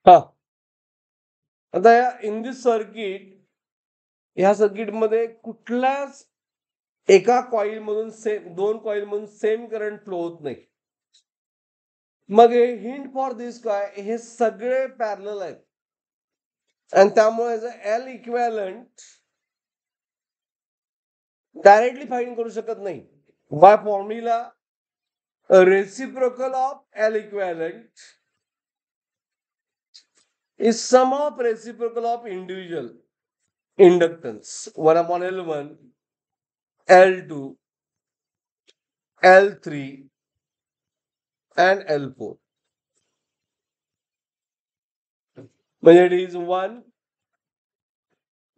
हा आता in this circuit, ह्या सर्किट मध्ये कुठल्याच एका कॉईल मधून दोन कॉईल मधून सेम करंट फ्लो होत नाही. मग हे हिंट फॉर दिस काय, हे सगळे पॅरलल आहेत आणि त्यामुळे एल इक्वॅलंट डायरेक्टली फाइंड करू शकत नाही. By formula reciprocal of L equivalent is sum of reciprocal of individual inductance 1 upon L1, L2, L3 and L4. म्हणजे it is 1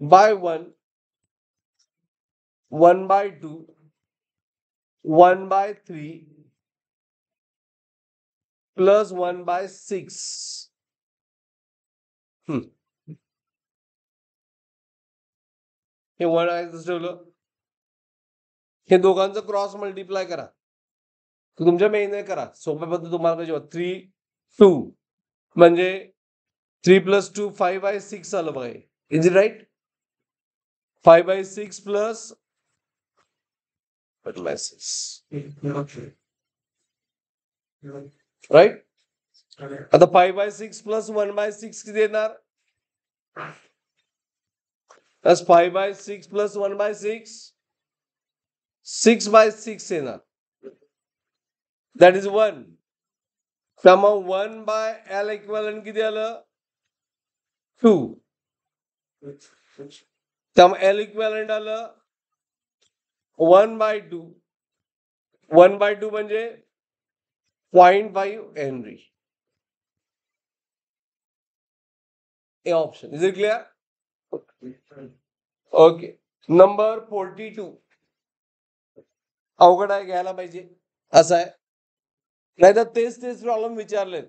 by 1, 1 by 2, 1 by 3 plus 1 by 6. हे 1 आहे ठेवलं, हे दोघांचं क्रॉस मल्टिप्लाय करा, तुमच्या मेनने करा, सोप्या पद्धत तुम्हाला पाहिजे. 3 2 म्हणजे 3 plus 2 5 by 6 आलं बघा. Is it right? 5 by 6 plus right. आता 5 by 6 plus 1 by 6 किती येणार? 5 by 6 plus 1 by 6 6 by 6 येणार. That is 1. त्यामुळे 1 by L इक्वॅलंट किती आलं? 2. त्यामुळे L इक्वॅलंट आलं 1 by 2. 1 by 2 म्हणजे 0.5 Henry. A option. Is it clear? Okay. Number 42 अवघड आहे, घ्यायला पाहिजे असं आहे, नाही तर तेच प्रॉब्लेम विचारलेत.